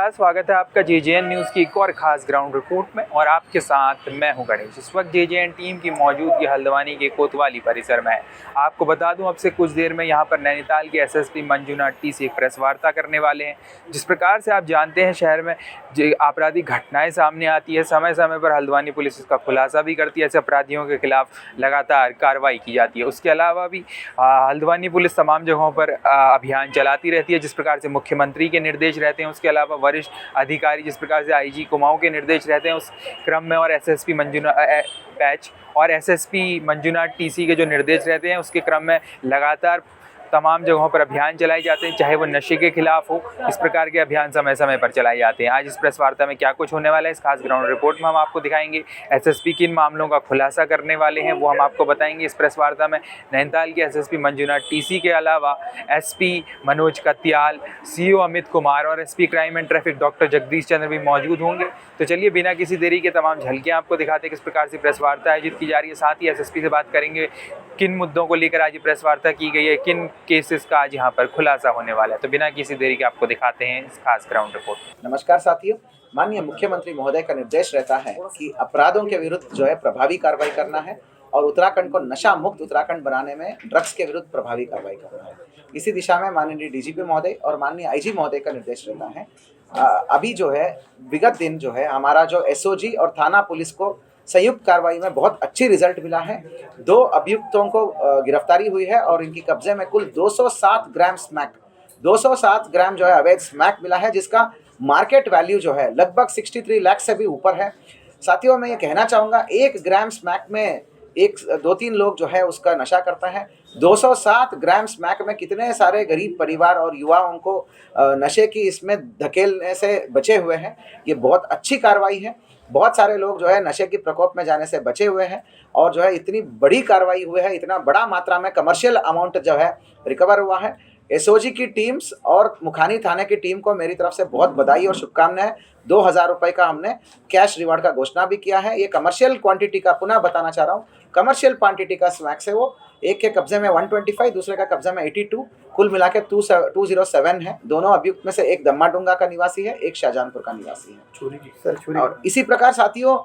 नमस्कार, स्वागत है आपका जेजेएन न्यूज़ की एक और ख़ास ग्राउंड रिपोर्ट में। और आपके साथ मैं हूं गणेश। इस वक्त जेजेएन टीम की मौजूदगी हल्द्वानी के कोतवाली परिसर में है। आपको बता दूं, अब से कुछ देर में यहां पर नैनीताल के एसएसपी मंजुनाथ टी एक प्रेस वार्ता करने वाले हैं। जिस प्रकार से आप जानते हैं, शहर में जो आपराधिक घटनाएं सामने आती है, समय समय पर हल्द्वानी पुलिस इसका खुलासा भी करती है। ऐसे अपराधियों के खिलाफ लगातार कार्रवाई की जाती है। उसके अलावा भी हल्द्वानी पुलिस तमाम जगहों पर अभियान चलाती रहती है। जिस प्रकार से मुख्यमंत्री के निर्देश रहते हैं, उसके अलावा वरिष्ठ अधिकारी जिस प्रकार से आईजी कुमाऊं के निर्देश रहते हैं, उस क्रम में और एसएसपी मंजुनाथ टीसी के जो निर्देश रहते हैं, उसके क्रम में लगातार तमाम जगहों पर अभियान चलाए जाते हैं। चाहे वो नशे के खिलाफ हो, इस प्रकार के अभियान समय समय पर चलाए जाते हैं। आज इस प्रेस वार्ता में क्या कुछ होने वाला है, इस खास ग्राउंड रिपोर्ट में हम आपको दिखाएंगे। एसएसपी किन मामलों का खुलासा करने वाले हैं, वो हम आपको बताएंगे इस प्रेस वार्ता में। नैनीताल के एसएसपी मंजुनाथ टीसी के अलावा एसपी मनोज कत्याल, सीओ अमित कुमार और SP crime and traffic doctor Jagdish Chandra भी मौजूद होंगे। तो चलिए बिना किसी देरी के तमाम झलकियां आपको दिखाते हैं किस प्रकार से प्रेस वार्ता आयोजित की जा रही है। साथ ही एसएसपी से बात करेंगे किन मुद्दों को लेकर आज प्रेस वार्ता की गई है, किन केसेस का आज यहाँ पर खुलासा होने वाला है। तो बिना किसी देरी के आपको दिखाते हैं इस खास ग्राउंड रिपोर्ट। नमस्कार साथियों, माननीय मुख्यमंत्री महोदय का निर्देश रहता है कि अपराधों के विरुद्ध जो है प्रभावी कार्रवाई करना है और उत्तराखंड को नशा मुक्त उत्तराखंड बनाने में ड्रग्स के विरुद्ध प्रभावी कार्रवाई करना है। इसी दिशा में माननीय डीजीपी महोदय और माननीय आईजी महोदय का निर्देश रहता है। अभी जो है विगत दिन जो है हमारा जो एसओजी और थाना पुलिस को संयुक्त कार्रवाई में बहुत अच्छी रिजल्ट मिला है। 2 अभियुक्तों को गिरफ्तारी हुई है और इनकी कब्जे में कुल 207 ग्राम स्मैक 207 ग्राम जो है अवैध स्मैक मिला है, जिसका मार्केट वैल्यू जो है लगभग 63 लाख से भी ऊपर है। साथियों, मैं ये कहना चाहूँगा, 1 ग्राम स्मैक में 2-3 लोग जो है उसका नशा करता है। 207 ग्राम स्मैक में कितने सारे गरीब परिवार और युवाओं को नशे की इसमें धकेलने से बचे हुए हैं। ये बहुत अच्छी कार्रवाई है। बहुत सारे लोग जो है नशे की प्रकोप में जाने से बचे हुए हैं और जो है इतनी बड़ी कार्रवाई हुई है, इतना बड़ा मात्रा में कमर्शियल अमाउंट जो है रिकवर हुआ है। एसओजी की टीम्स और मुखानी थाने की टीम को मेरी तरफ से बहुत बधाई और शुभकामनाएं। 2000 रुपये का हमने कैश रिवार्ड का घोषणा भी किया है। ये कमर्शियल क्वांटिटी का, पुनः बताना चाह रहा हूँ, कमर्शियल क्वांटिटी का स्मैक्स है। वो एक के कब्जे में 125, दूसरे का कब्जे में 82, कुल मिला के 207 है। दोनों अभियुक्त में से एक दम्माडुंगा का निवासी है, एक शाहजहानपुर का निवासी है। और इसी प्रकार साथियों,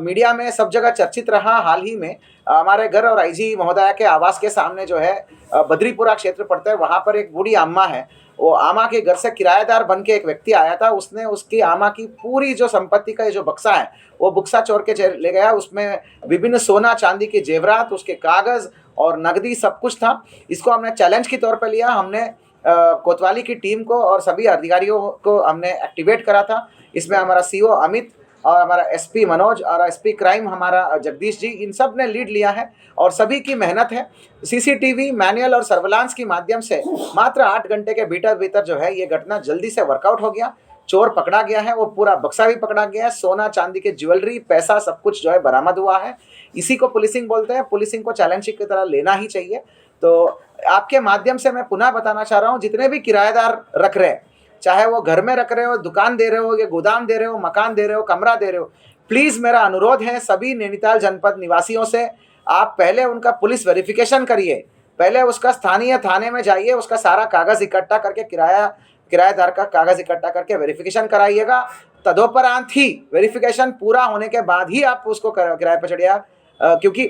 मीडिया में सब जगह चर्चित रहा हाल ही में हमारे घर और आईजी महोदया के आवास के सामने जो है बद्रीपुरा क्षेत्र पड़ता है, वहाँ पर एक बूढ़ी अम्मा है। वो आमा के घर से किराएदार बन के एक व्यक्ति आया था। उसने उसकी आमा की पूरी जो संपत्ति का ये जो बक्सा है वो बक्सा चोर के ले गया। उसमें विभिन्न सोना चांदी के जेवरात, उसके कागज और नकदी सब कुछ था। इसको हमने चैलेंज के तौर पर लिया। हमने कोतवाली की टीम को और सभी अधिकारियों को हमने एक्टिवेट करा था। इसमें हमारा सीओ अमित और हमारा एसपी मनोज और एसपी क्राइम हमारा जगदीश जी, इन सब ने लीड लिया है और सभी की मेहनत है। सीसीटीवी, मैनुअल और सर्विलांस के माध्यम से मात्र 8 घंटे के भीतर जो है ये घटना जल्दी से वर्कआउट हो गया। चोर पकड़ा गया है, वो पूरा बक्सा भी पकड़ा गया है। सोना चांदी के ज्वेलरी, पैसा सब कुछ जो है बरामद हुआ है। इसी को पुलिसिंग बोलते हैं। पुलिसिंग को चैलेंज की तरह लेना ही चाहिए। तो आपके माध्यम से मैं पुनः बताना चाह रहा हूँ, जितने भी किराएदार रख रहे हैं, चाहे वो घर में रख रहे हो, दुकान दे रहे हो, या गोदाम दे रहे हो, मकान दे रहे हो, कमरा दे रहे हो, प्लीज़ मेरा अनुरोध है सभी नैनीताल जनपद निवासियों से, आप पहले उनका पुलिस वेरिफिकेशन करिए। पहले उसका स्थानीय थाने में जाइए, उसका सारा कागज़ इकट्ठा करके किराएदार का कागज़ इकट्ठा करके वेरिफिकेशन कराइएगा। तदोपरांत ही वेरिफिकेशन पूरा होने के बाद ही आप उसको किराए पर चढ़िए। क्योंकि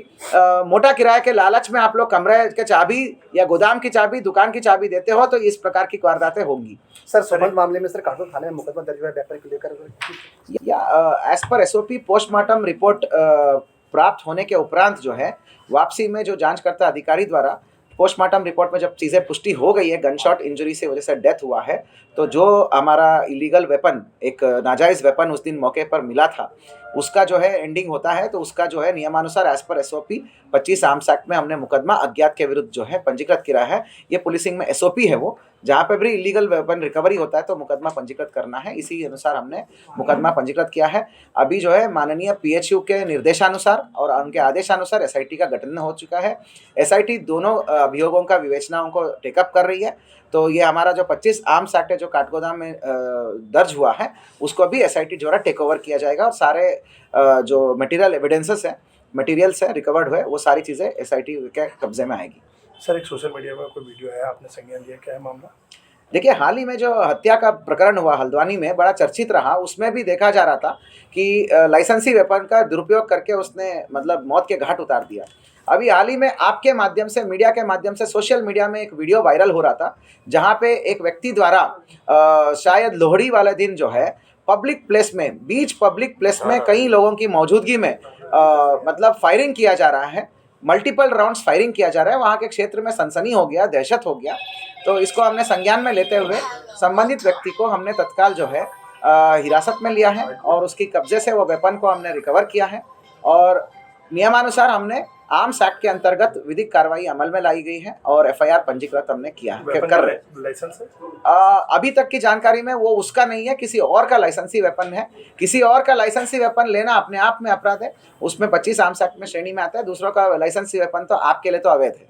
मोटा किराए के लालच में आप लोग कमरे के चाबी या गोदाम की चाबी, दुकान की चाबी देते हो तो इस प्रकार की वारदातें होंगी। सर, सुबह मामले में सर काटो थाने में मुकदमा दर्ज हुआ है व्यापारी को लेकर, या as per SOP postmortem report प्राप्त होने के उपरांत जो है वापसी में जो जांचकर्ता अधिकारी द्वारा पोस्टमार्टम रिपोर्ट में जब चीज़ें पुष्टि हो गई है, गन शॉट इंजरी से वजह से डेथ हुआ है, तो जो हमारा इलीगल वेपन, एक नाजायज़ वेपन उस दिन मौके पर मिला था, उसका जो है एंडिंग होता है। तो उसका जो है नियमानुसार as per SOP 25 arms act में हमने मुकदमा अज्ञात के विरुद्ध जो है पंजीकृत किया है। ये पुलिसिंग में एसओपी है, वो जहाँ पे भी इलीगल वेपन रिकवरी होता है तो मुकदमा पंजीकृत करना है। इसी अनुसार हमने मुकदमा पंजीकृत किया है। अभी जो है माननीय पीएचयू के निर्देशानुसार और उनके आदेशानुसार एसआईटी का गठन हो चुका है। एसआईटी दोनों अभियोगों का विवेचनाओं को टेकअप कर रही है। तो ये हमारा जो 25 आर्म्स एक्ट है जो काठगोदाम में दर्ज हुआ है, उसको भी एसआईटी द्वारा टेक ओवर किया जाएगा और सारे जो मटेरियल्स है रिकवर्ड हुए, वो सारी चीज़ें एसआईटी के कब्जे में आएगी। सर, एक सोशल मीडिया में कोई वीडियो है, आपने संज्ञान लिया, क्या है मामला? देखिए, हाल ही में जो हत्या का प्रकरण हुआ हल्द्वानी में, बड़ा चर्चित रहा। उसमें भी देखा जा रहा था कि लाइसेंसी वेपन का दुरुपयोग करके उसने मतलब मौत के घाट उतार दिया। अभी हाल ही में आपके माध्यम से, मीडिया के माध्यम से, सोशल मीडिया में एक वीडियो वायरल हो रहा था, जहाँ पे एक व्यक्ति द्वारा शायद लोहड़ी वाले दिन जो है पब्लिक प्लेस में, बीच पब्लिक प्लेस में कई लोगों की मौजूदगी में मतलब फायरिंग किया जा रहा है, मल्टीपल राउंड्स फायरिंग किया जा रहा है। वहाँ के क्षेत्र में सनसनी हो गया, दहशत हो गया। तो इसको हमने संज्ञान में लेते हुए संबंधित व्यक्ति को हमने तत्काल जो है हिरासत में लिया है और उसकी कब्जे से वो वेपन को हमने रिकवर किया है और नियमानुसार हमने आर्म्स एक्ट के अंतर्गत विधिक कार्रवाई अमल में लाई गई है और एफआईआर पंजीकृत हमने किया है, कर रहे हैं। लाइसेंस है? अभी तक की जानकारी में वो उसका नहीं है, किसी और का लाइसेंसी वेपन है। किसी और का लाइसेंसी वेपन लेना अपने आप में अपराध है, उसमें 25 आर्म्स एक्ट में श्रेणी में आता है। दूसरों का लाइसेंसी वेपन तो आपके लिए तो अवैध है,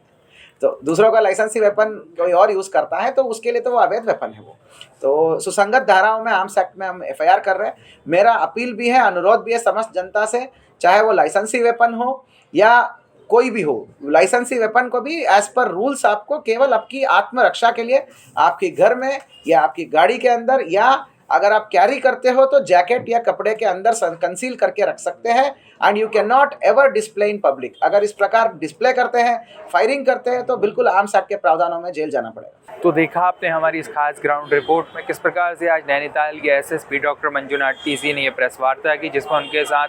तो दूसरों का लाइसेंसी वेपन कोई और यूज़ करता है तो उसके लिए तो वो अवैध वेपन है। वो तो सुसंगत धाराओं में आर्म्स एक्ट में हम एफआईआर कर रहे हैं। मेरा अपील भी है, अनुरोध भी है समस्त जनता से, चाहे वो लाइसेंसी वेपन हो या कोई भी हो, लाइसेंसी वेपन को भी एज पर रूल्स आपको केवल आपकी आत्मरक्षा के लिए आपके घर में या आपकी गाड़ी के अंदर, या अगर आप कैरी करते हो तो जैकेट या कपड़े के अंदर कंसील करके रख सकते हैं। And you can not ever display in public. अगर इस प्रकार डिस्प्ले करते हैं, फायरिंग करते हैं, तो बिल्कुल आर्म्स एक्ट के प्रावधानों में जेल जाना पड़ेगा। तो देखा आपने हमारी इस खास ग्राउंड रिपोर्ट में किस प्रकार से आज नैनीताल के एसएसपी डॉक्टर मंजुनाथ टीसी ने ये प्रेस वार्ता की, जिसमें उनके साथ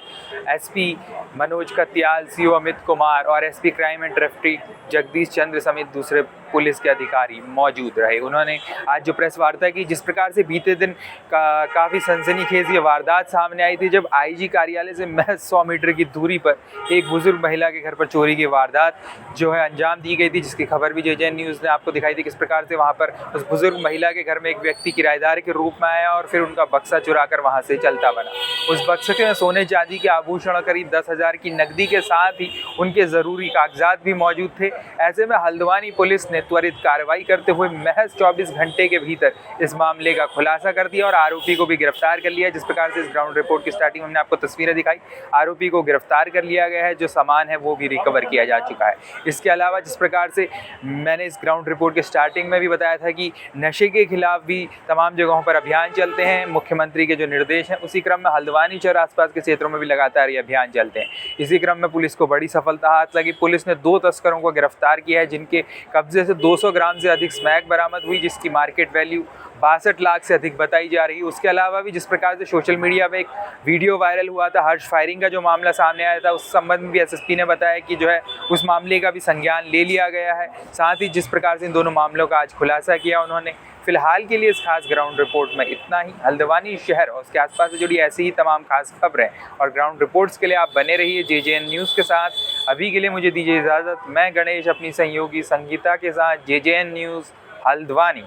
एसपी मनोज कत्याल, सीओ अमित कुमार और SP crime and traffic Jagdish Chandra समेत दूसरे पुलिस के अधिकारी मौजूद रहे। उन्होंने आज जो प्रेस वार्ता की, जिस प्रकार से बीते दिन काफ़ी सनसनीखेज ये वारदात सामने आई थी, जब आईजी कार्यालय से महज 100 मीटर की दूरी पर एक बुजुर्ग महिला के घर पर चोरी की वारदात जो है अंजाम दी गई थी, जिसकी खबर भी जेजेएन न्यूज़ ने आपको दिखाई थी। किस प्रकार से वहाँ पर उस बुजुर्ग महिला के घर में एक व्यक्ति किराएदार के रूप में आया और फिर उनका बक्सा चुरा कर वहाँ से चलता बना। उस बक्से में सोने चांदी के आभूषण और करीब 10,000 की नकदी के साथ ही उनके ज़रूरी कागजात भी मौजूद थे। ऐसे में हल्द्वानी पुलिस ने त्वरित कार्रवाई करते हुए महज 24 घंटे के भीतर इस मामले का खुलासा कर दिया और आरोपी को भी गिरफ्तार कर लिया। जिस प्रकार से इस ग्राउंड रिपोर्ट की स्टार्टिंग में हमने आपको तस्वीरें दिखाई, आरोपी को गिरफ्तार कर लिया गया है, जो सामान है वो भी रिकवर किया जा चुका है। इसके अलावा जिस प्रकार से मैंने इस ग्राउंड रिपोर्ट के स्टार्टिंग में भी बताया था कि नशे के खिलाफ भी तमाम जगहों पर अभियान चलते हैं, मुख्यमंत्री के जो निर्देश हैं, उसी क्रम में हल्द्वानी और आसपास के क्षेत्रों में भी लगातार ये अभियान चलते हैं। इसी क्रम में पुलिस को बड़ी सफलता हाथ लगी। पुलिस ने 2 तस्करों को गिरफ्तार किया है, जिनके कब्जे से 200 ग्राम से अधिक स्मैक बरामद हुई, जिसकी मार्केट वैल्यू 62 लाख से अधिक बताई जा रही है। उसके अलावा भी जिस प्रकार से सोशल मीडिया पे एक वीडियो वायरल हुआ था, हर्ष फायरिंग का जो मामला सामने आया था, उस संबंध में भी एसएसपी ने बताया कि जो है उस मामले का भी संज्ञान ले लिया गया है। साथ ही जिस प्रकार से इन दोनों मामलों का आज खुलासा किया उन्होंने। फिलहाल के लिए इस खास ग्राउंड रिपोर्ट में इतना ही। हल्द्वानी शहर और उसके आसपास से जुड़ी ऐसी ही तमाम खास खबरें और ग्राउंड रिपोर्ट्स के लिए आप बने रहिए जेजेएन न्यूज़ के साथ। अभी के लिए मुझे दीजिए इजाज़त। मैं गणेश अपनी सहयोगी संगीता के साथ जेजेएन न्यूज़ हल्द्वानी।